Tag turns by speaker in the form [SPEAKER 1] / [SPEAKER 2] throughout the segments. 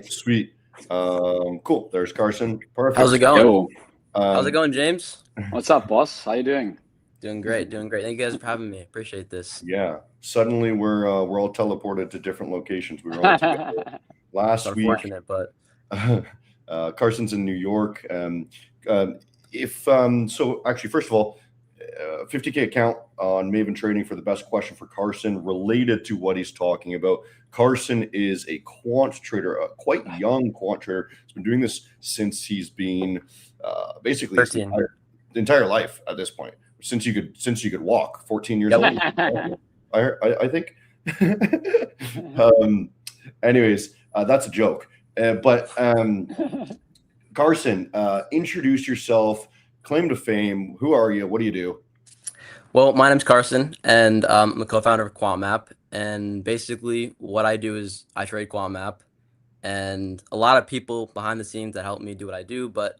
[SPEAKER 1] right, sweet. Cool. There's Carson. Perfect.
[SPEAKER 2] How's it going?
[SPEAKER 3] Yo,
[SPEAKER 2] How's it going, James?
[SPEAKER 3] what's up, boss? How you doing?
[SPEAKER 2] Doing great, doing great. Thank you guys for having me. Appreciate this.
[SPEAKER 1] Yeah. Suddenly we're all teleported to different locations. We were all together last
[SPEAKER 2] It's
[SPEAKER 1] week.
[SPEAKER 2] unfortunate, but
[SPEAKER 1] Carson's in New York. So actually, first of all, 50K account on Maven Trading for the best question for Carson related to what he's talking about. Carson is a quant trader, a quite young quant trader. He's been doing this since he's been basically his
[SPEAKER 2] 13.
[SPEAKER 1] entire life at this point. Since you could walk, 14 years old. I think. Anyways, that's a joke. But Carson, introduce yourself. Claim to fame. Who are you? What do you do?
[SPEAKER 2] Well, my name's Carson, and I'm a co-founder of Quant Map. And basically, what I do is I trade Quant Map, and a lot of people behind the scenes that help me do what I do. But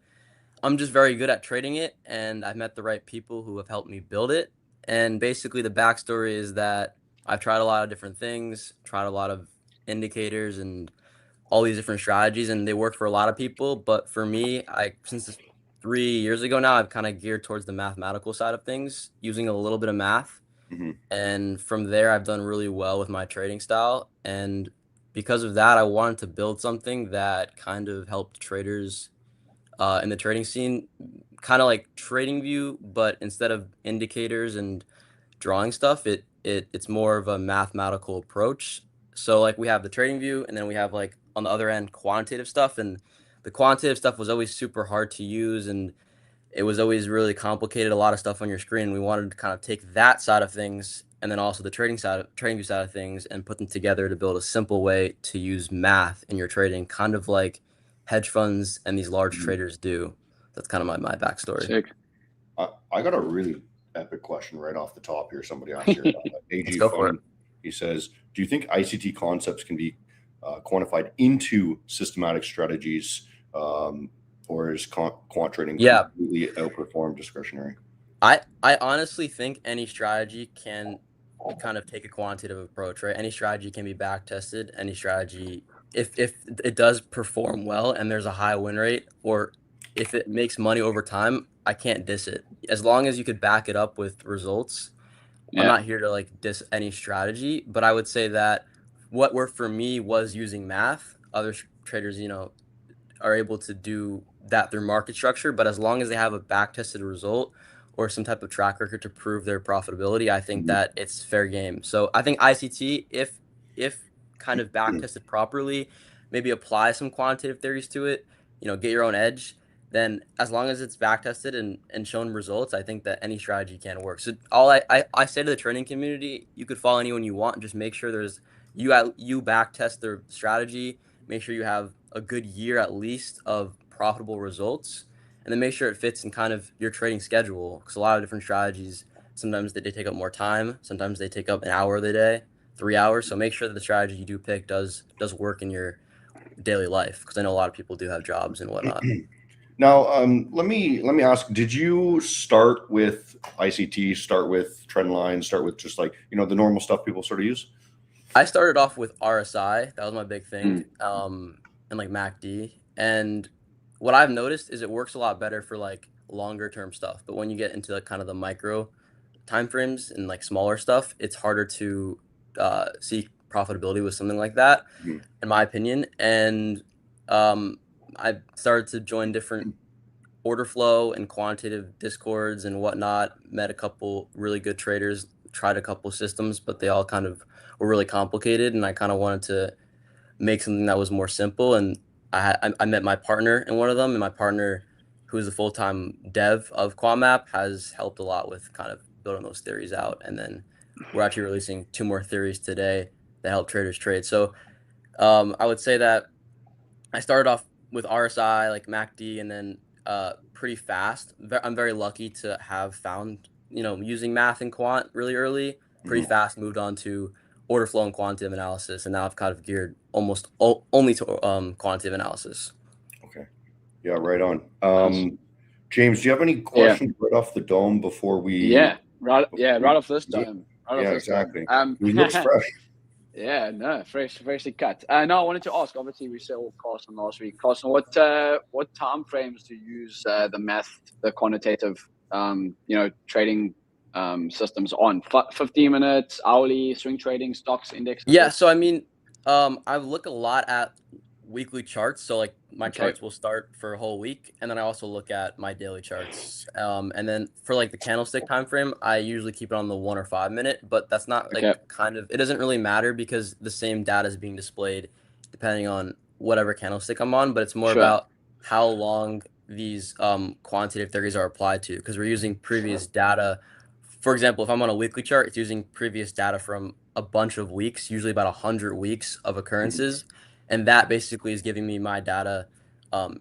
[SPEAKER 2] I'm just very good at trading it, and I've met the right people who have helped me build it. And basically, the backstory is that I've tried a lot of different things, tried a lot of indicators and all these different strategies, and they work for a lot of people. But for me, since 3 years ago now, I've kind of geared towards the mathematical side of things, using a little bit of math. And from there, I've done really well with my trading style. And because of that, I wanted to build something that kind of helped traders in the trading scene, kind of like TradingView, but instead of indicators and drawing stuff, it's more of a mathematical approach. So like we have the TradingView, and then we have like on the other end quantitative stuff, and the quantitative stuff was always super hard to use, and it was always really complicated, a lot of stuff on your screen. We wanted to kind of take that side of things and then also the TradingView side of things and put them together to build a simple way to use math in your trading, kind of like hedge funds and these large traders do. That's kind of my backstory.
[SPEAKER 3] Sick.
[SPEAKER 1] I got a really epic question right off the top here. Somebody asked here. AG
[SPEAKER 2] go for
[SPEAKER 1] Fun. He says, "Do you think ICT concepts can be quantified into systematic strategies, or is quant trading completely outperform discretionary?"
[SPEAKER 2] I honestly think any strategy can kind of take a quantitative approach, right? Any strategy can be back tested. Any strategy, if it does perform well and there's a high win rate, or if it makes money over time, I can't diss it. As long as you could back it up with results. I'm not here to like diss any strategy, but I would say that what worked for me was using math. Other traders, are able to do that through market structure, but as long as they have a back tested result or some type of track record to prove their profitability, I think that it's fair game. So I think ICT, if kind of back tested properly, maybe apply some quantitative theories to it, get your own edge, then as long as it's back tested and shown results, I think that any strategy can work. So all I say to the trading community, you could follow anyone you want, and just make sure you back test their strategy, make sure you have a good year at least of profitable results, and then make sure it fits in kind of your trading schedule, because a lot of different strategies, sometimes they take up more time, sometimes they take up an hour of the day, 3 hours. So make sure that the strategy you do pick does work in your daily life, because I know a lot of people do have jobs and whatnot.
[SPEAKER 1] Now, let me ask, did you start with ICT, start with trend lines, start with just like, the normal stuff people sort of use?
[SPEAKER 2] I started off with RSI. That was my big thing. And like MACD. And what I've noticed is it works a lot better for like longer term stuff. But when you get into like kind of the micro timeframes and like smaller stuff, it's harder to see profitability with something like that, in my opinion. And I started to join different order flow and quantitative discords and whatnot, met a couple really good traders, tried a couple systems, but they all kind of were really complicated, and I kind of wanted to make something that was more simple. And I met my partner in one of them, and my partner, who is a full-time dev of Quant Map, has helped a lot with kind of building those theories out. And then we're actually releasing 2 more theories today that help traders trade. So I would say that I started off with RSI, like MACD, and then pretty fast. I'm very lucky to have found, using math and quant really early, pretty fast moved on to order flow and quantitative analysis. And now I've kind of geared almost only to quantitative analysis.
[SPEAKER 1] Okay. Yeah, right on. James, do you have any questions right off the dome before we?
[SPEAKER 3] Right off this dome.
[SPEAKER 1] Exactly. He looks fresh.
[SPEAKER 3] Yeah, no, freshly cut. No, I wanted to ask. Obviously, we saw Carson last week. Carson, what time frames do you use the quantitative, trading systems on? 15 minutes, hourly, swing trading, stocks, indexes.
[SPEAKER 2] Yeah, so I mean, I look a lot at weekly charts. So like my
[SPEAKER 3] Okay,
[SPEAKER 2] charts will start for a whole week, and then I also look at my daily charts. And then for like the candlestick time frame, I usually keep it on the 1 or 5 minute, but that's not
[SPEAKER 3] okay,
[SPEAKER 2] like it doesn't really matter because the same data is being displayed depending on whatever candlestick I'm on, but it's more
[SPEAKER 3] sure.
[SPEAKER 2] about how long these quantitative theories are applied to because we're using previous data. For example, if I'm on a weekly chart, it's using previous data from a bunch of weeks, usually about 100 weeks of occurrences, and that basically is giving me my data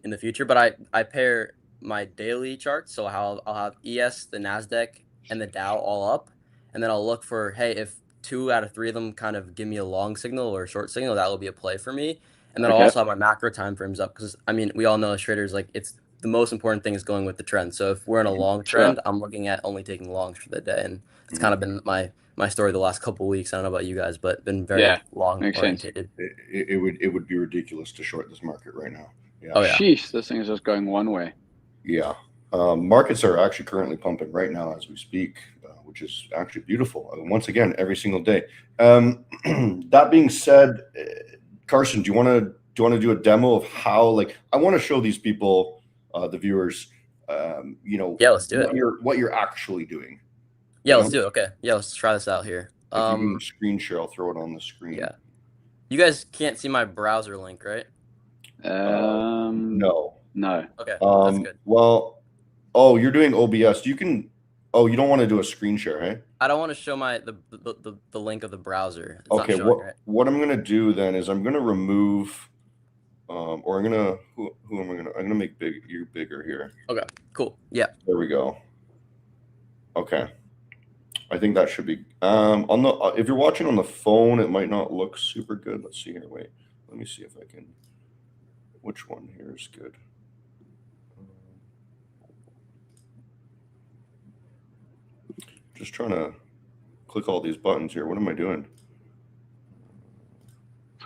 [SPEAKER 2] in the future. But I pair my daily charts, so I'll have ES, the Nasdaq, and the Dow all up, and then I'll look for, hey, if 2 out of 3 of them kind of give me a long signal or a short signal, that will be a play for me. And then I'll
[SPEAKER 3] Okay,
[SPEAKER 2] also have my macro time frames up because I mean we all know as traders like it's the most important thing is going with the trend. So if we're in a long
[SPEAKER 3] sure.
[SPEAKER 2] trend, I'm looking at only taking longs for the day, and it's
[SPEAKER 1] Mhm.
[SPEAKER 2] kind of been my story the last couple of weeks. I don't know about you guys, but been very
[SPEAKER 3] Yeah,
[SPEAKER 2] long
[SPEAKER 3] makes sense.
[SPEAKER 2] orientated.
[SPEAKER 1] It would be ridiculous to short this market right now. Yeah.
[SPEAKER 2] Oh yeah,
[SPEAKER 3] Sheesh, this thing is just going one way.
[SPEAKER 1] Yeah. Markets are actually currently pumping right now as we speak, which is actually beautiful. Once again, every single day. That being said, Carson, do you want to do a demo of how? Like, I want to show these people, the viewers,
[SPEAKER 2] yeah. Let's do it.
[SPEAKER 1] what you're actually doing.
[SPEAKER 2] Yeah,
[SPEAKER 1] You
[SPEAKER 2] let's
[SPEAKER 1] know,
[SPEAKER 2] do it. Okay, yeah, let's try this out here.
[SPEAKER 1] if you can screen share, I'll throw it on the screen.
[SPEAKER 2] Yeah, you guys can't see my browser link, right?
[SPEAKER 1] No.
[SPEAKER 3] No.
[SPEAKER 2] Okay, that's good.
[SPEAKER 1] Well, oh, you're doing OBS. You can. Oh, you don't want to do a screen share, hey?
[SPEAKER 2] I don't want to show my the link of the browser. It's
[SPEAKER 1] Okay.
[SPEAKER 2] not showing, right?
[SPEAKER 1] What I'm gonna do then is I'm gonna remove, or I'm gonna who am I gonna? I'm gonna make you bigger here.
[SPEAKER 2] Okay, cool. Yeah.
[SPEAKER 1] There we go. Okay. I think that should be on the if you're watching on the phone, it might not look super good. Let's see here. Wait, let me see if I can. Which one here is good? Just trying to click all these buttons here. What am I doing?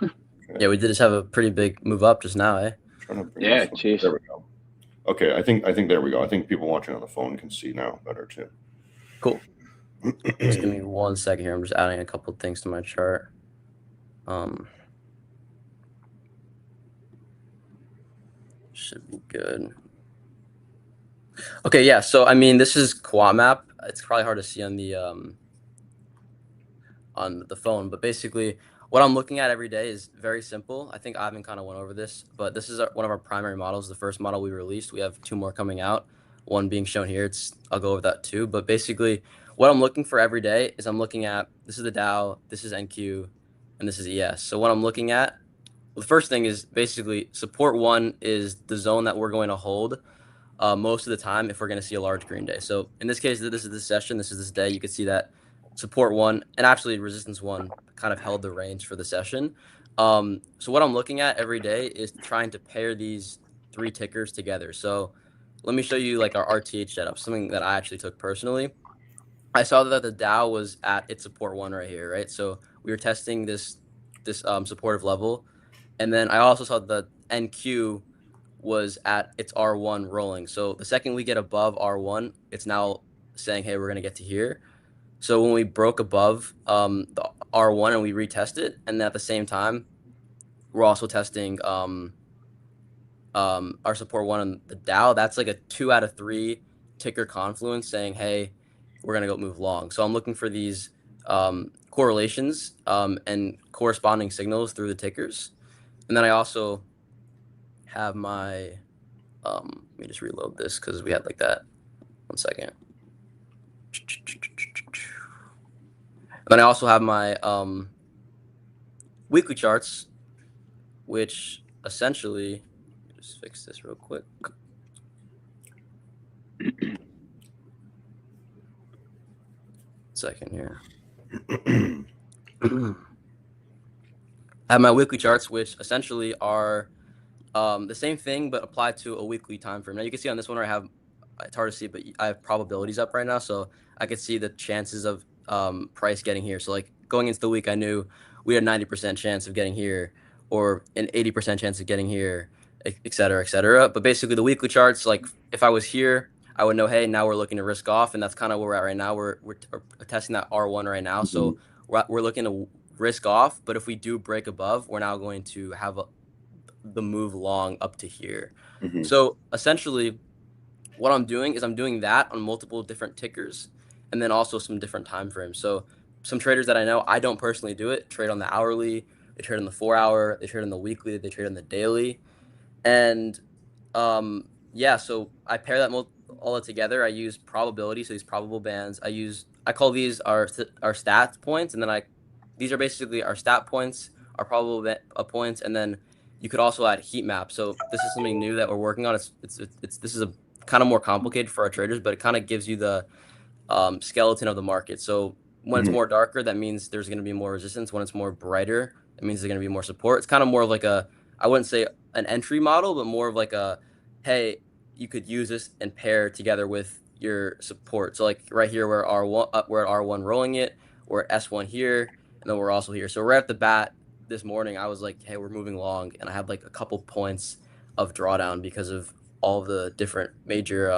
[SPEAKER 2] Okay. Yeah, we did just have a pretty big move up just now, eh?
[SPEAKER 1] Trying to bring
[SPEAKER 3] Yeah,
[SPEAKER 1] this
[SPEAKER 3] jeez.
[SPEAKER 1] There we go. Okay, I think there we go. I think people watching on the phone can see now better too.
[SPEAKER 2] Cool. Just give me 1 second here. I'm just adding a couple of things to my chart. Should be good. Okay, yeah. So I mean, this is Quant Map. It's probably hard to see on the phone, but basically, what I'm looking at every day is very simple. I think Ivan kind of went over this, but this is one of our primary models. The first model we released. We have 2 more coming out. One being shown here. I'll go over that too. But basically, what I'm looking for every day is I'm looking at this is the Dow, this is NQ, and this is ES. So what I'm looking at, the first thing is basically support 1 is the zone that we're going to hold most of the time if we're going to see a large green day. So in this case, this is this session, this is this day. You can see that support 1 and actually resistance 1 kind of held the range for the session. So what I'm looking at every day is trying to pair these 3 tickers together. So let me show you like our RTH setup, something that I actually took personally. I saw that the Dow was at its support 1 right here, right? So we were testing this supportive level. And then I also saw the NQ was at its R1 rolling. So the second we get above R1, it's now saying, hey, we're going to get to here. So when we broke above the R1 and we retest it, and at the same time, we're also testing our support 1 on the Dow. That's like a 2 out of 3 ticker confluence saying, hey, we're going to go move long. So I'm looking for these correlations and corresponding signals through the tickers. And then I also have my, let me just reload this because we had like that. 1 second. And then I also have my weekly charts, which essentially, let me just fix this real quick. Second here. I have my weekly charts, which essentially are the same thing, but applied to a weekly time frame. Now you can see on this one where I have, it's hard to see, but I have probabilities up right now. So I could see the chances of price getting here. So like going into the week, I knew we had a 90% chance of getting here or an 80% chance of getting here, et cetera, et cetera. But basically the weekly charts, like if I was here, I would know, hey, now we're looking to risk off, and that's kind of where we're at right now. We're testing that R1 right now, so we're looking to risk off. But if we do break above, we're now going to have the move long up to here. So essentially, what I'm doing is I'm doing that on multiple different tickers, and then also some different time frames. So some traders that I know, I don't personally do it, trade on the hourly, they trade on the 4 hour, they trade on the weekly, they trade on the daily, and yeah, so I pair that all together. I use probability, so these probable bands. I call these our stat points, and then these are basically our stat points, our probable points, and then you could also add heat map. So this is something new that we're working on. This is a kind of more complicated for our traders, but it kind of gives you the skeleton of the market. So when it's more darker, that means there's going to be more resistance. When it's more brighter, it means there's going to be more support. It's kind of more of like I wouldn't say an entry model, but more of like hey, you could use this and pair together with your support. So like right here, we're at R1 rolling it, we're at S1 here, and then we're also here. So right at the bat this morning, I was like, hey, we're moving long, and I had like a couple points of drawdown because of all of the different major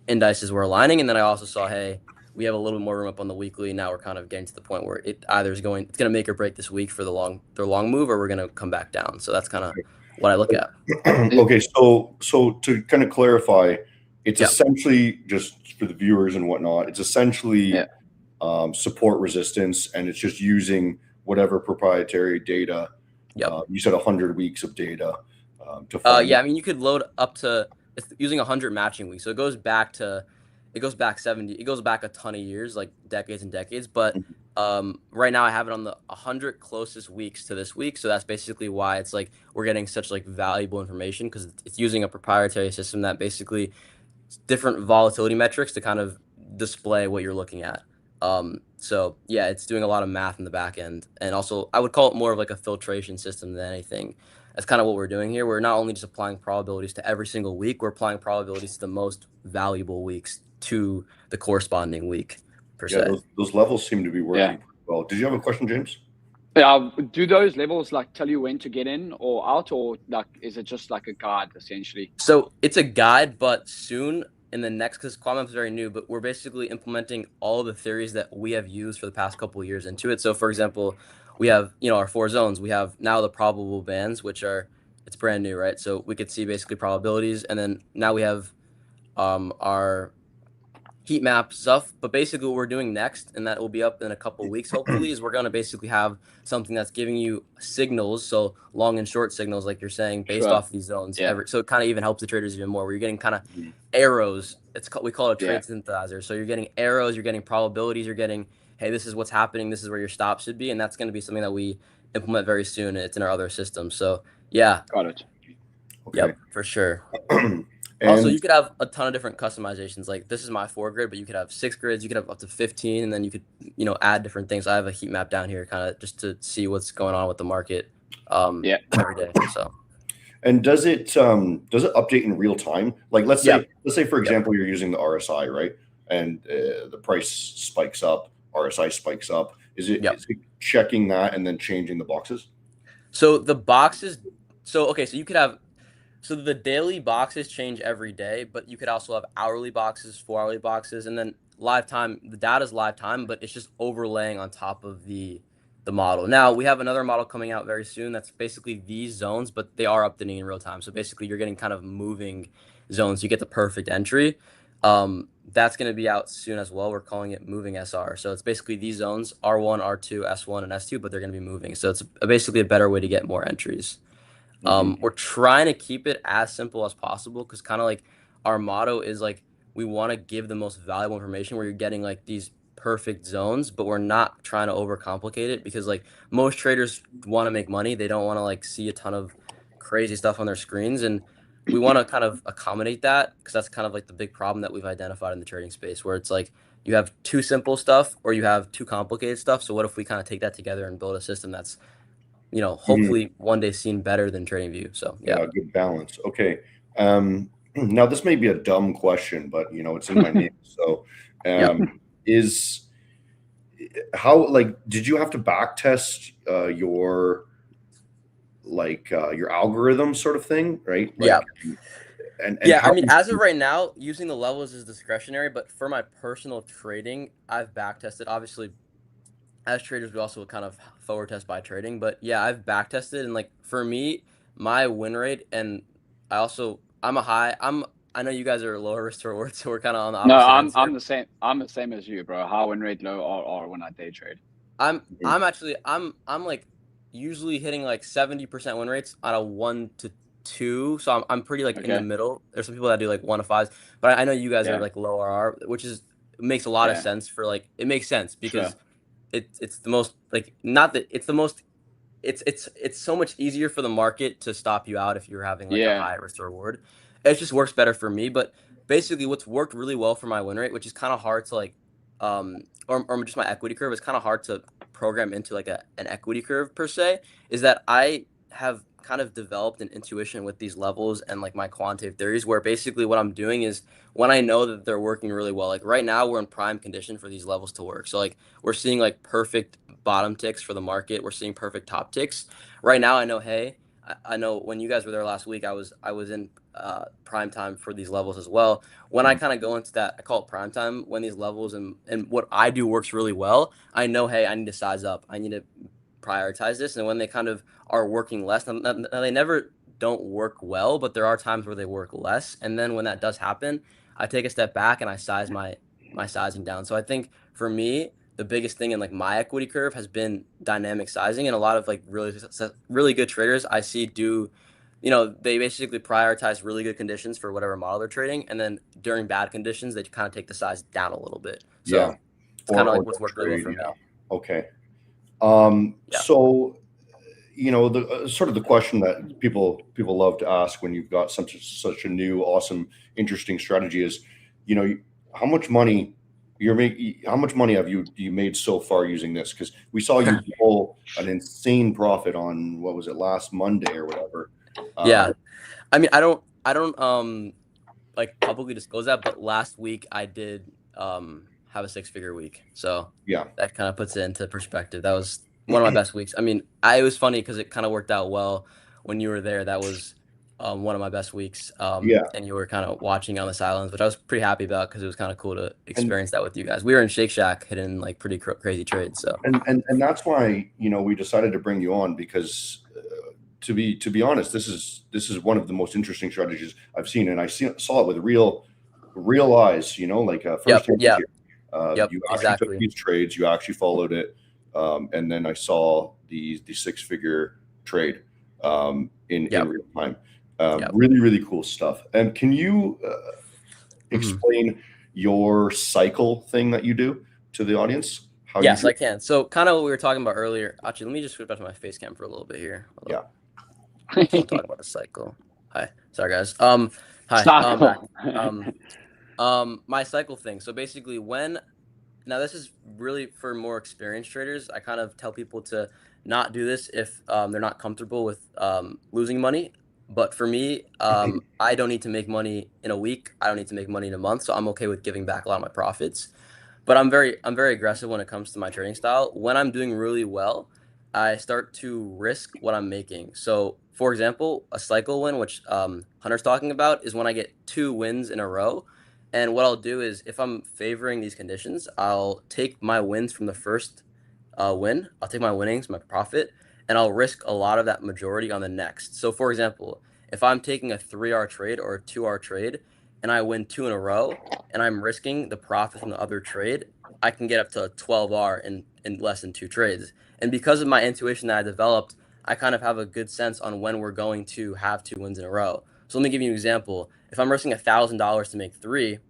[SPEAKER 2] indices were aligning. And then I also saw, hey, we have a little more room up on the weekly. Now we're kind of getting to the point where it's going to make or break this week for the long move, or we're going to come back down. So that's kind of what I look at.
[SPEAKER 1] Okay. So to kind of clarify, it's essentially, just for the viewers and whatnot, it's essentially support resistance, and it's just using whatever proprietary data. You said 100 weeks of data to find.
[SPEAKER 2] I mean, you could load up to using 100 matching weeks. So it goes back 70. It goes back a ton of years, like decades and decades. But right now I have it on the 100 closest weeks to this week. So that's basically why it's like we're getting such like valuable information, because it's using a proprietary system that basically different volatility metrics to kind of display what you're looking at. So yeah, it's doing a lot of math in the back end, and also I would call it more of like a filtration system than anything. That's kind of what we're doing here. We're not only just applying probabilities to every single week, we're applying probabilities to the most valuable weeks to the corresponding week, per se.
[SPEAKER 1] Those levels seem to be working well. Did you have a question, James?
[SPEAKER 3] Yeah, do those levels like tell you when to get in or out, or like is it just like a guide essentially?
[SPEAKER 2] So it's a guide, but soon in the next, because Quant Map is very new, but we're basically implementing all of the theories that we have used for the past couple of years into it. So for example, we have, our 4 zones. We have now the probable bands, it's brand new, right? So we could see basically probabilities, and then now we have our heat map stuff. But basically what we're doing next, and that will be up in a couple of weeks hopefully, is we're going to basically have something that's giving you signals, so long and short signals, like you're saying, based off these zones. So it kind of even helps the traders even more, where you're getting kind of arrows. We call it a trade synthesizer. So you're getting arrows, you're getting probabilities, you're getting, hey, this is what's happening, this is where your stop should be, and that's going to be something that we implement very soon. It's in our other systems. So yeah.
[SPEAKER 3] Got it.
[SPEAKER 2] Okay. Yep, for sure. Also, you could have a ton of different customizations. Like this is my 4 grid, but you could have 6 grids, you could have up to 15, and then you could, add different things. I have a heat map down here kind of just to see what's going on with the market every day. So.
[SPEAKER 1] And does it update in real time? Like let's say for example you're using the RSI, right? And the price spikes up, RSI spikes up. Is it checking that and then changing the boxes?
[SPEAKER 2] So the boxes, so you could have, so the daily boxes change every day, but you could also have hourly boxes, 4 hourly boxes, and then live time. The data is live time, but it's just overlaying on top of the model. Now we have another model coming out very soon that's basically these zones, but they are updating in real time. So basically you're getting kind of moving zones. You get the perfect entry. That's going to be out soon as well. We're calling it moving SR. So it's basically these zones, R1, R2, S1, and S2, but they're going to be moving. So it's basically a better way to get more entries. We're trying to keep it as simple as possible, because kind of like our motto is like we want to give the most valuable information where you're getting like these perfect zones, but we're not trying to overcomplicate it, because like most traders want to make money. They don't want to like see a ton of crazy stuff on their screens, and we want to kind of accommodate that, because that's kind of like the big problem that we've identified in the trading space, where it's like you have too simple stuff or you have too complicated stuff. So what if we kind of take that together and build a system that's hopefully one day seen better than TradingView. So yeah,
[SPEAKER 1] good balance. Okay. Now this may be a dumb question, but it's in my name. So how, like, did you have to back test your algorithm sort of thing, right?
[SPEAKER 2] Yeah.
[SPEAKER 1] And
[SPEAKER 2] Yeah,
[SPEAKER 1] how
[SPEAKER 2] I mean, as of right now, using the levels is discretionary, but for my personal trading, I've back tested. Obviously, as traders, we also kind of forward test by trading, but yeah, I've back tested, and like for me, my win rate, and I know you guys are lower risk to reward, so we're kind of on the
[SPEAKER 3] No,
[SPEAKER 2] opposite ends
[SPEAKER 3] I'm
[SPEAKER 2] here.
[SPEAKER 3] the same. I'm the same as you, bro. High win rate, low R when I day trade.
[SPEAKER 2] I'm like usually hitting like 70% win rates on a 1 to 2, so I'm pretty like in the
[SPEAKER 3] Okay.
[SPEAKER 2] middle. There's some people that do like 1 to 5s, but I know you guys are
[SPEAKER 3] Yeah.
[SPEAKER 2] like low RR, which makes a lot of
[SPEAKER 3] Yeah.
[SPEAKER 2] sense for like it makes sense
[SPEAKER 3] Sure.
[SPEAKER 2] because it's the most like not that it's the most it's so much easier for the market to stop you out if you're having like a
[SPEAKER 3] Yeah.
[SPEAKER 2] high risk to reward. It just works better for me. But basically, what's worked really well for my win rate, which is kind of hard to like, or just my equity curve, is kind of hard to program into like an equity curve per se, is that I have kind of developed an intuition with these levels and like my quantitative theories, where basically what I'm doing is when I know that they're working really well, like right now we're in prime condition for these levels to work. So like we're seeing like perfect bottom ticks for the market. We're seeing perfect top ticks. Right now, I know, hey, I know when you guys were there last week, I was in prime time for these levels as well. When I kind of go into that, I call it prime time when these levels and what I do works really well. I know, hey, I need to size up. I need to prioritize this. And when they kind of are working less, now they never don't work well, but there are times where they work less. And then when that does happen, I take a step back and I size my sizing down. So I think for me, the biggest thing in like my equity curve has been dynamic sizing, and a lot of like really good traders I see do, they basically prioritize really good conditions for whatever model they're trading, and then during bad conditions they kind of take the size down a little bit.
[SPEAKER 1] yeah,
[SPEAKER 2] So it's kind of
[SPEAKER 1] or
[SPEAKER 2] like what's
[SPEAKER 1] don't
[SPEAKER 2] worked really well
[SPEAKER 1] trade,
[SPEAKER 2] for me.
[SPEAKER 1] yeah. Okay.
[SPEAKER 2] Yeah.
[SPEAKER 1] So, the sort of the question that people love to ask when you've got such a new, awesome, interesting strategy is, how much money how much money have you made so far using this? Because we saw you pull an insane profit on, what was it, last Monday or whatever.
[SPEAKER 2] Yeah. I mean, I don't like publicly disclose that, but last week I did have a 6-figure week. So
[SPEAKER 1] Yeah.
[SPEAKER 2] that kind of puts it into perspective. That was one of my best weeks. I mean, it was funny because it kind of worked out well when you were there. That was one of my best weeks.
[SPEAKER 1] Yeah.
[SPEAKER 2] And you were kind of watching on the sidelines, which I was pretty happy about because it was kind of cool to
[SPEAKER 1] And
[SPEAKER 2] experience that with you guys. We were in Shake Shack hitting like pretty crazy trades. So
[SPEAKER 1] and that's why, we decided to bring you on, because to be honest, this is one of the most interesting strategies I've seen, and saw it with real eyes. Like first hand
[SPEAKER 2] Yep.
[SPEAKER 1] here.
[SPEAKER 2] Yep.
[SPEAKER 1] You actually took
[SPEAKER 2] Exactly.
[SPEAKER 1] these trades, you actually followed it, and then I saw the 6-figure trade in
[SPEAKER 2] Yep.
[SPEAKER 1] real time.
[SPEAKER 2] Yep.
[SPEAKER 1] Really cool stuff. And can you explain your cycle thing that you do to the audience? How
[SPEAKER 2] Yes,
[SPEAKER 1] you
[SPEAKER 2] I can. So kind of what we were talking about earlier. Actually, let me just switch back to my face cam for a little bit here. Hold on. I just want to talk about the cycle. Hi. Sorry guys. Hi. Back. My cycle thing. So basically now this is really for more experienced traders. I kind of tell people to not do this if they're not comfortable with losing money. But for me, I don't need to make money in a week. I don't need to make money in a month. So I'm okay with giving back a lot of my profits. But I'm very aggressive when it comes to my trading style. When I'm doing really well, I start to risk what I'm making. So, for example, a cycle win, which Hunter's talking about, is when I get 2 wins in a row. And what I'll do is, if I'm favoring these conditions, I'll take my wins from the first win. I'll take my winnings, my profit, and I'll risk a lot of that majority on the next. So, for example, if I'm taking a 3R trade or a 2R trade, and I win 2 in a row, and I'm risking the profit from the other trade, I can get up to 12R in less than 2 trades. And because of my intuition that I developed, I kind of have a good sense on when we're going to have 2 wins in a row. So let me give you an example. If I'm risking $1,000 to make 3, and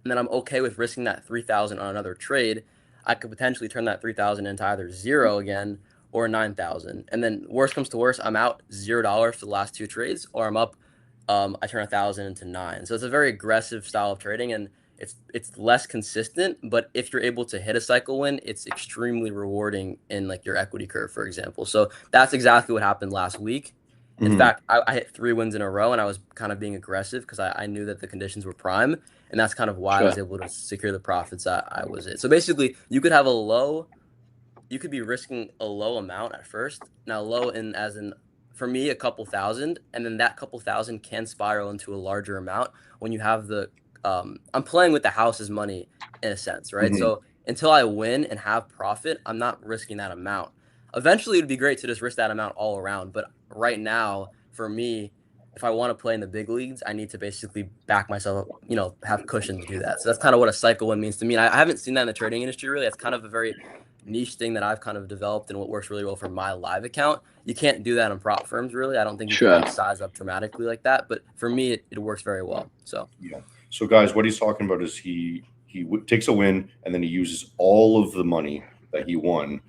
[SPEAKER 2] then I'm okay with risking that 3,000 on another trade, I could potentially turn that 3,000 into either 0 again or 9,000. And then worst comes to worst, I'm out $0 for the last 2 trades, or I'm up. I turn 1,000 into 9. So it's a very aggressive style of trading, and it's less consistent. But if you're able to hit a cycle win, it's extremely rewarding in like your equity curve, for example. So that's exactly what happened last week. In
[SPEAKER 1] Mhm.
[SPEAKER 2] fact, I hit 3 wins in a row, and I was kind of being aggressive because I knew that the conditions were prime, and that's kind of why I
[SPEAKER 3] Sure.
[SPEAKER 2] was able to secure the profits I was in. So basically, you could have a low, you could be risking a low amount at first. Now, low in as in for me a couple thousand, and then that couple thousand can spiral into a larger amount when you have the. I'm playing with the house's money in a sense, right?
[SPEAKER 1] Mhm.
[SPEAKER 2] So until I win and have profit, I'm not risking that amount. Eventually, it'd be great to just risk that amount all around, but right now, for me, if I want to play in the big leagues, I need to basically back myself up, have cushion to do that. So that's kind of what a cycle win means to me. And I haven't seen that in the trading industry really. That's kind of a very niche thing that I've kind of developed and what works really well for my live account. You can't do that in prop firms really. I don't think you can
[SPEAKER 3] Sure.
[SPEAKER 2] kind of size up dramatically like that. But for me, it works very well. So
[SPEAKER 1] Yeah. So, guys, what he's talking about is takes a win and then he uses all of the money that he won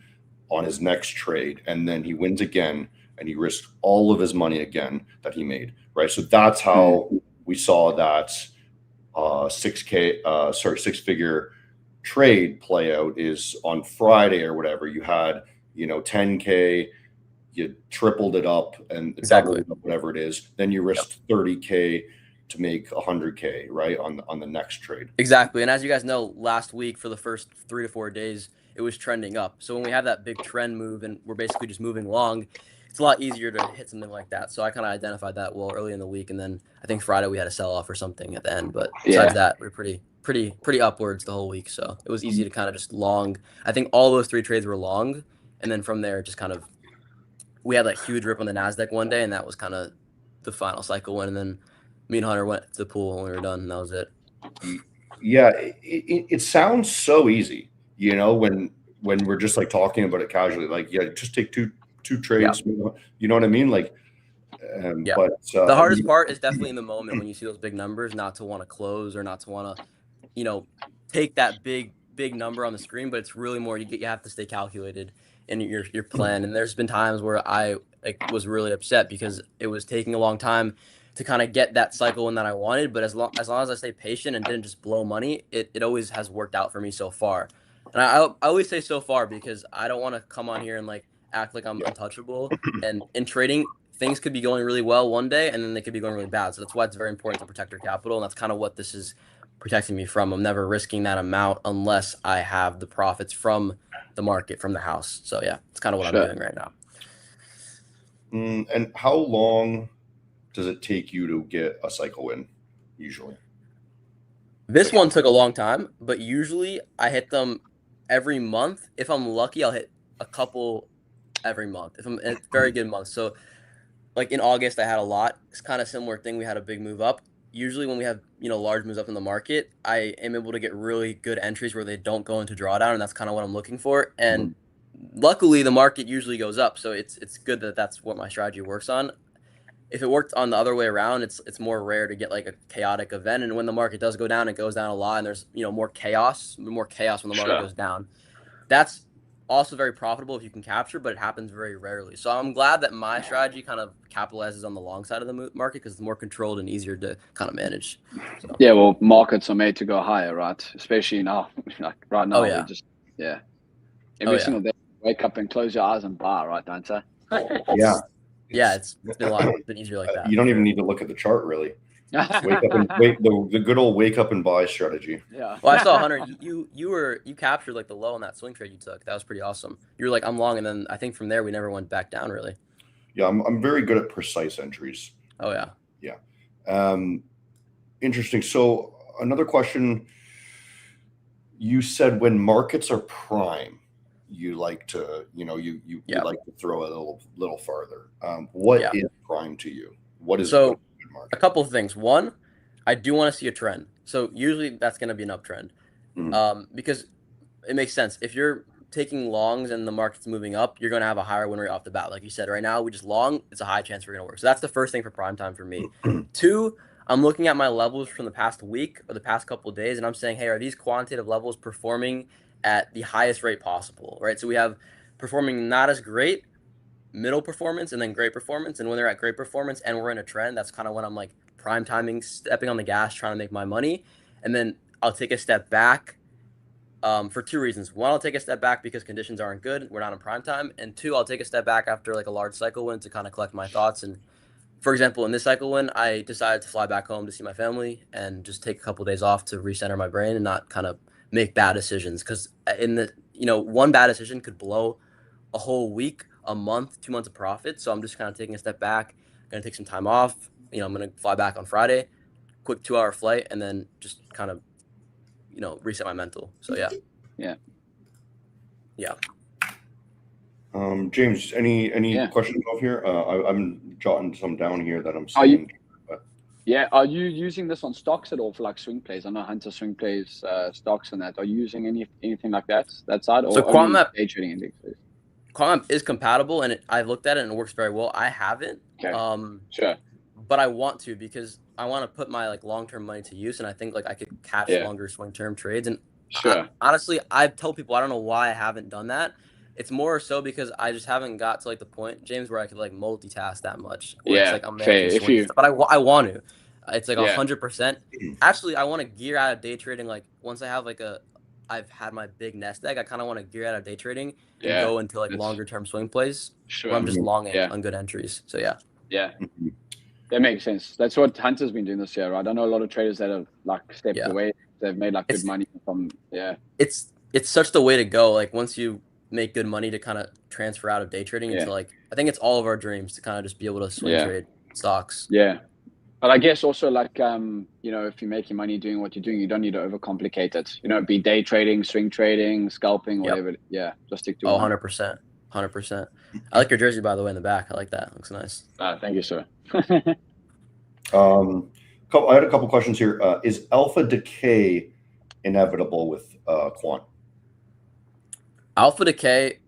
[SPEAKER 1] on his next trade, and then he wins again, and he risks all of his money again that he made. Right. So that's how we saw that 6 figure trade play out. Is on Friday or whatever you had 10K, you tripled it up and
[SPEAKER 2] Exactly.
[SPEAKER 1] doubled it up, whatever it is, then you risked 30K to make 100K, right, on the next trade.
[SPEAKER 2] Exactly. And as you guys know, last week for the first 3 to 4 days, it was trending up. So when we have that big trend move and we're basically just moving along, it's a lot easier to hit something like that. So I kind of identified that well early in the week, and then I think Friday we had a sell off or something at the end. But besides that, we we're pretty upwards the whole week. So it was easy to kind of just long. I think all those 3 trades were long, and then from there just kind of we had that huge rip on the Nasdaq one day, and that was kind of the final cycle win. And then me and Hunter went to the pool when we were done, and that was it.
[SPEAKER 1] Yeah, it sounds so easy, when we're just like talking about it casually, like, yeah, just take two trades, you know what I mean? Like,
[SPEAKER 2] Yeah.
[SPEAKER 1] but
[SPEAKER 2] The hardest part is definitely in the moment when you see those big numbers, not to want to close or not to want to, take that big number on the screen. But it's really more you have to stay calculated in your plan. And there's been times where I was really upset because it was taking a long time to kind of get that cycle in that I wanted. But as long as I stay patient and didn't just blow money, it always has worked out for me so far. And I always say so far because I don't want to come on here and act like I'm untouchable. And in trading, things could be going really well one day and then they could be going really bad. So that's why it's very important to protect your capital. And that's kind of what this is protecting me from. I'm never risking that amount unless I have the profits from the market, from the house. So yeah, it's kind of what I'm doing right now.
[SPEAKER 1] And how long does it take you to get a cycle win usually?
[SPEAKER 2] This one took a long time, but usually I hit them every month. If I'm lucky, I'll hit a couple every month. If I'm in a very good month. So like in August, I had a lot. It's kind of similar thing. We had a big move up. Usually when we have, large moves up in the market, I am able to get really good entries where they don't go into drawdown, and that's kind of what I'm looking for. And luckily, the market usually goes up, so it's good that that's what my strategy works on. If it worked on the other way around, it's more rare to get like a chaotic event, and when the market does go down, it goes down a lot, and there's more chaos when the market goes down. That's also very profitable if you can capture, but it happens very rarely. So I'm glad that my strategy kind of capitalizes on the long side of the market because it's more controlled and easier to kind of manage. So.
[SPEAKER 3] Yeah, well, markets are made to go higher, right? Especially now, like right now,
[SPEAKER 2] yeah.
[SPEAKER 3] we just every single day, wake up and close your eyes and buy, right, Dante?
[SPEAKER 2] Yeah, it's been a lot easier like that.
[SPEAKER 1] You don't even need to look at the chart really. Just wake up and the good old wake up and buy strategy.
[SPEAKER 3] Yeah.
[SPEAKER 2] Well, I saw Hunter. You captured like the low on that swing trade you took. That was pretty awesome. You were like, I'm long, and then I think from there we never went back down really.
[SPEAKER 1] Yeah, I'm very good at precise entries.
[SPEAKER 2] Oh yeah.
[SPEAKER 1] Yeah. Interesting. So another question. You said when markets are prime, you like to, you like to throw it a little farther. What is prime to you? What is
[SPEAKER 2] so?
[SPEAKER 1] a good market?
[SPEAKER 2] A couple of things. One, I do want to see a trend. So usually that's going to be an uptrend, because it makes sense. If you're taking longs and the market's moving up, you're going to have a higher win rate off the bat. Like you said, right now we just long. It's a high chance we're going to work. So that's the first thing for prime time for me. Two, I'm looking at my levels from the past week or the past couple of days, and I'm saying, hey, are these quantitative levels performing at the highest rate possible, right? So we have performing not as great, middle performance, and then great performance. And when they're at great performance and we're in a trend, that's kind of when I'm like prime timing, stepping on the gas, trying to make my money. And then I'll take a step back for two reasons. One, I'll take a step back because conditions aren't good. We're not in prime time. And two, I'll take a step back after like a large cycle win to kind of collect my thoughts and for example, in this cycle win, I decided to fly back home to see my family and just take a couple days off to recenter my brain and not kind of make bad decisions. Because in the one bad decision could blow a whole week, a month, 2 months of profit. So I'm just kind of taking a step back, gonna take some time off. I'm gonna fly back on Friday, quick 2-hour flight, and then just kind of reset my mental. So yeah.
[SPEAKER 1] James, any
[SPEAKER 3] Yeah.
[SPEAKER 1] questions off here? I'm jotting some down here that I'm
[SPEAKER 3] Are you-
[SPEAKER 1] seeing.
[SPEAKER 3] Are you using this on stocks at all for like swing plays? I know Hunter swing plays stocks and that. Are you using anything like that side, or
[SPEAKER 2] So Quant Map,
[SPEAKER 3] day trading indexes?
[SPEAKER 2] Quant Map is compatible, and I've looked at it and it works very well. I haven't,
[SPEAKER 3] Okay. Sure.
[SPEAKER 2] but I want to, because I want to put my like long-term money to use, and I think like I could catch longer swing-term trades. And
[SPEAKER 3] Sure.
[SPEAKER 2] honestly, I tell people I don't know why I haven't done that. It's more so because I just haven't got to like the point, James, where I could like multitask that much. Where it's like I'm managing swings, but I want to. It's like 100%. Actually, I want to gear out of day trading. Like once I have like I've had my big nest egg, I kind of want to gear out of day trading and go into like longer term swing plays where I'm just longing on good entries. So yeah.
[SPEAKER 3] That makes sense. That's what Hunter's been doing this year, right? I know a lot of traders that have like stepped away. They've made like good money from
[SPEAKER 2] It's such the way to go. Like once you make good money to kind of transfer out of day trading into like, I think it's all of our dreams to kind of just be able to swing trade stocks.
[SPEAKER 3] Yeah. But I guess also like, if you're making money doing what you're doing, you don't need to overcomplicate it. Be day trading, swing trading, scalping, whatever. Yeah. Just stick to
[SPEAKER 2] 100%. 100%. I like your jersey, by the way, in the back. I like that. Looks nice.
[SPEAKER 3] Thank you, sir.
[SPEAKER 1] I had a couple questions here. Is alpha decay inevitable with Quant?
[SPEAKER 2] Alpha decay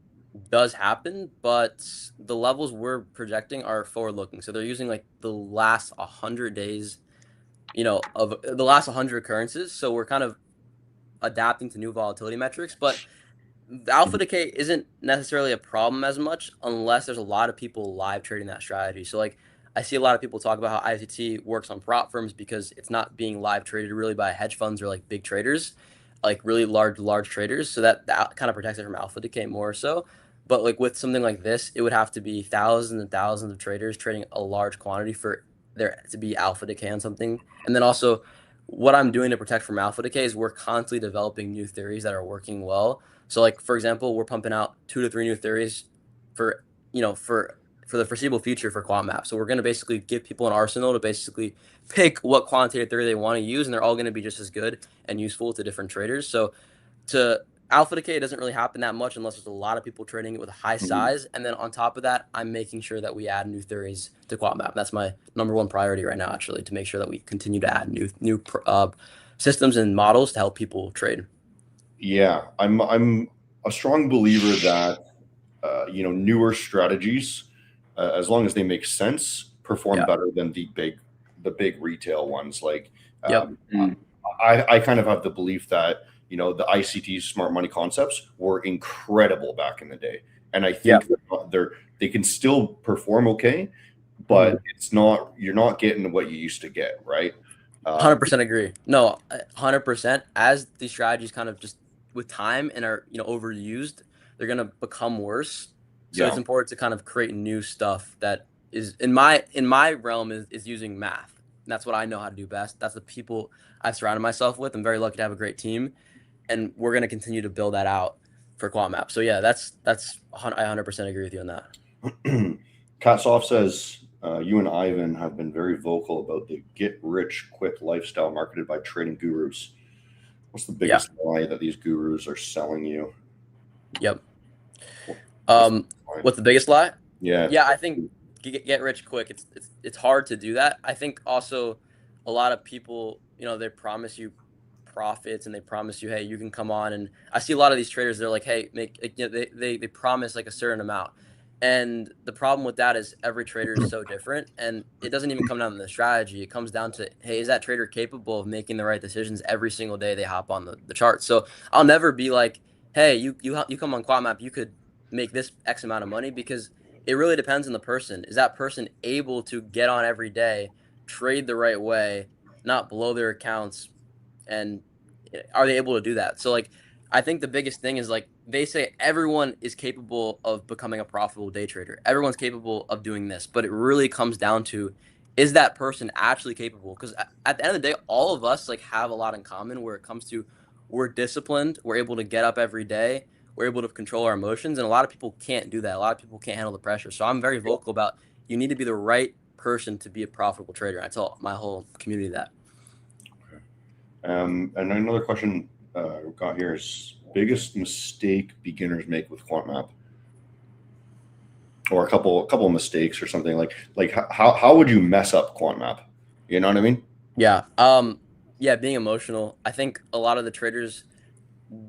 [SPEAKER 2] does happen, but the levels we're projecting are forward-looking. So they're using like the last 100 days, of the last 100 occurrences. So we're kind of adapting to new volatility metrics, but the alpha decay isn't necessarily a problem as much unless there's a lot of people live trading that strategy. So like I see a lot of people talk about how ICT works on prop firms because it's not being live traded really by hedge funds or like big traders, like really large traders. So that kind of protects it from alpha decay more so. But like with something like this, it would have to be thousands and thousands of traders trading a large quantity for there to be alpha decay on something. And then also what I'm doing to protect from alpha decay is we're constantly developing new theories that are working well. So like, for example, we're pumping out 2 to 3 new theories for the foreseeable future for Quant Map. So we're going to basically give people an arsenal to basically pick what quantitative theory they want to use, and they're all going to be just as good and useful to different traders. So to alpha decay, it doesn't really happen that much unless there's a lot of people trading it with a high size. And then on top of that, I'm making sure that we add new theories to Quant Map. That's my number one priority right now, actually, to make sure that we continue to add new systems and models to help people trade.
[SPEAKER 1] Yeah, I'm a strong believer that newer strategies, as long as they make sense, perform better than the big retail ones. Like I kind of have the belief that the ICT smart money concepts were incredible back in the day, and I think they can still perform okay, but you're not getting what you used to get, right?
[SPEAKER 2] 100% agree. No, 100%. As these strategies kind of just with time and are overused, they're gonna become worse. So it's important to kind of create new stuff that is in my realm is using math. And that's what I know how to do best. That's the people I've surrounded myself with. I'm very lucky to have a great team, and we're gonna continue to build that out for Quant Map. So yeah, that's I 100% agree with you on that.
[SPEAKER 1] Katsoff says you and Ivan have been very vocal about the get-rich-quick lifestyle marketed by trading gurus. What's the biggest lie that these gurus are selling you?
[SPEAKER 2] What's the biggest lie?
[SPEAKER 1] Yeah,
[SPEAKER 2] I think get rich quick. It's hard to do that. I think also a lot of people, they promise you profits and they promise you, hey, you can come on. And I see a lot of these traders, they're like, hey, they promise like a certain amount. And the problem with that is every trader is so different, and it doesn't even come down to the strategy. It comes down to, hey, is that trader capable of making the right decisions every single day they hop on the chart? So I'll never be like, hey, you come on Quant Map, you could make this X amount of money, because it really depends on the person. Is that person able to get on every day, trade the right way, not blow their accounts, and are they able to do that? So like, I think the biggest thing is like they say everyone is capable of becoming a profitable day trader. Everyone's capable of doing this, but it really comes down to, is that person actually capable? Because at the end of the day, all of us like have a lot in common where it comes to, we're disciplined, we're able to get up every day, we're able to control our emotions, and a lot of people can't do that. A lot of people can't handle the pressure. So I'm very vocal about, you need to be the right person to be a profitable trader. I tell my whole community that.
[SPEAKER 1] And another question we've got here is biggest mistake beginners make with Quant Map, or a couple of mistakes or something like how would you mess up Quant Map? You know what I mean?
[SPEAKER 2] Yeah. Yeah, being emotional. I think a lot of the traders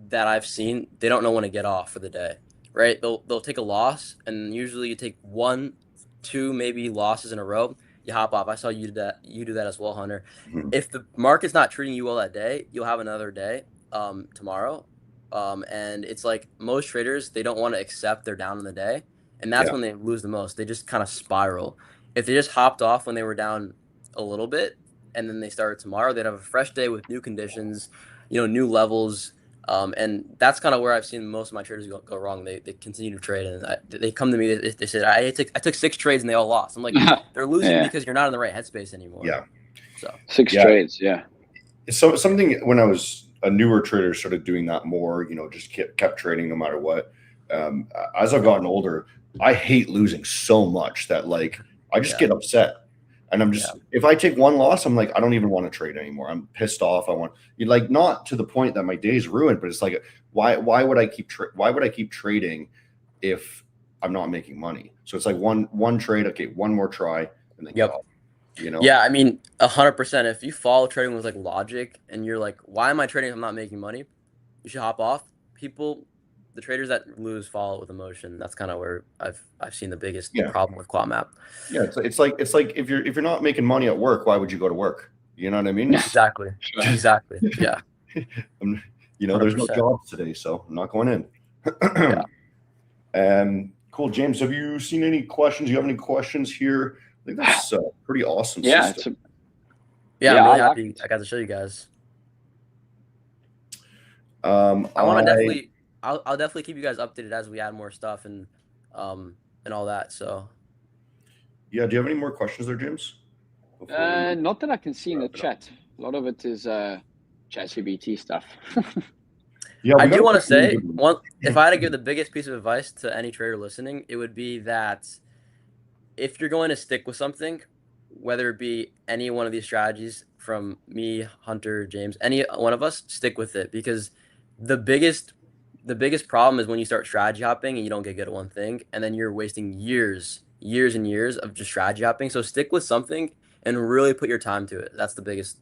[SPEAKER 2] that I've seen, they don't know when to get off for the day, right? They'll take a loss, and usually you take 1, 2, maybe losses in a row, you hop off. I saw you do that. You do that as well, Hunter.
[SPEAKER 1] Mhm.
[SPEAKER 2] If the market's not treating you well that day, you'll have another day tomorrow. And it's like most traders, they don't want to accept they're down in the day, and that's
[SPEAKER 1] Yeah.
[SPEAKER 2] when they lose the most. They just kind of spiral. If they just hopped off when they were down a little bit, and then they started tomorrow, they'd have a fresh day with new conditions, new levels. And that's kind of where I've seen most of my traders go wrong. They continue to trade, and they come to me. They said, I took 6 trades and they all lost. I'm like, they're losing because you're not in the right headspace anymore.
[SPEAKER 1] Yeah.
[SPEAKER 2] So
[SPEAKER 3] 6 trades. Yeah.
[SPEAKER 1] So something when I was a newer trader, started doing that more. Just kept trading no matter what. As I've gotten older, I hate losing so much that I just get upset. And I'm just, if I take one loss, I'm like, I don't even want to trade anymore. I'm pissed off. I want not to the point that my day's ruined, but it's like, why would I keep trading if I'm not making money? So it's like one trade. Okay. One more try. And then,
[SPEAKER 2] Yeah. I mean, 100%. If you follow trading with logic and you're like, why am I trading if I'm not making money? You should hop off. The traders that lose follow with emotion. That's kind of where I've seen the biggest problem with Quant Map.
[SPEAKER 1] Yeah, it's like if you're not making money at work, why would you go to work? You know what I mean?
[SPEAKER 2] Exactly. Yeah.
[SPEAKER 1] There's no jobs today, so I'm not going in. Cool, James. Have you seen any questions? Do you have any questions here? I think that's pretty awesome.
[SPEAKER 3] Yeah,
[SPEAKER 1] system.
[SPEAKER 2] I'm really happy I got to show you guys. I want to definitely. I'll definitely keep you guys updated as we add more stuff and all that. So.
[SPEAKER 1] Yeah. Do you have any more questions there, James?
[SPEAKER 3] Not that I can see in the chat. A lot of it is ChatGPT stuff.
[SPEAKER 1] Yeah,
[SPEAKER 2] I do want to say if I had to give the biggest piece of advice to any trader listening, it would be that if you're going to stick with something, whether it be any one of these strategies from me, Hunter, James, any one of us, stick with it, because the biggest problem is when you start strategy hopping and you don't get good at one thing, and then you're wasting years and years of just strategy hopping. So stick with something and really put your time to it. That's the biggest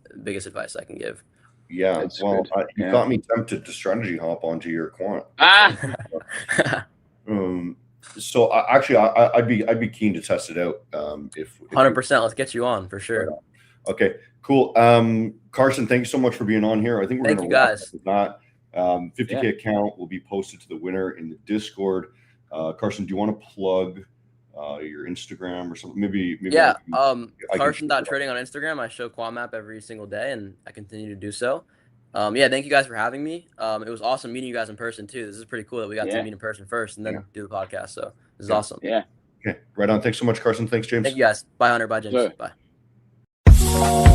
[SPEAKER 2] advice I can give.
[SPEAKER 1] Yeah, you got me tempted to strategy hop onto your quant. So actually, I'd be keen to test it out. If
[SPEAKER 2] 100%, let's get you on for sure.
[SPEAKER 1] Okay, cool. Carson, thank you so much for being on here. I think we're going to wrap up with that. 50K account will be posted to the winner in the Discord. Carson, do you want to plug your Instagram or something? Maybe
[SPEAKER 2] yeah. Carson.trading on Instagram. I show Quant Map every single day, and I continue to do so. Thank you guys for having me. It was awesome meeting you guys in person too. This is pretty cool that we got to meet in person first and then do the podcast. So this is awesome.
[SPEAKER 3] Yeah.
[SPEAKER 1] Okay. Right on. Thanks so much, Carson. Thanks, James.
[SPEAKER 2] Thank you guys. Bye, Hunter. Bye, James. Bye.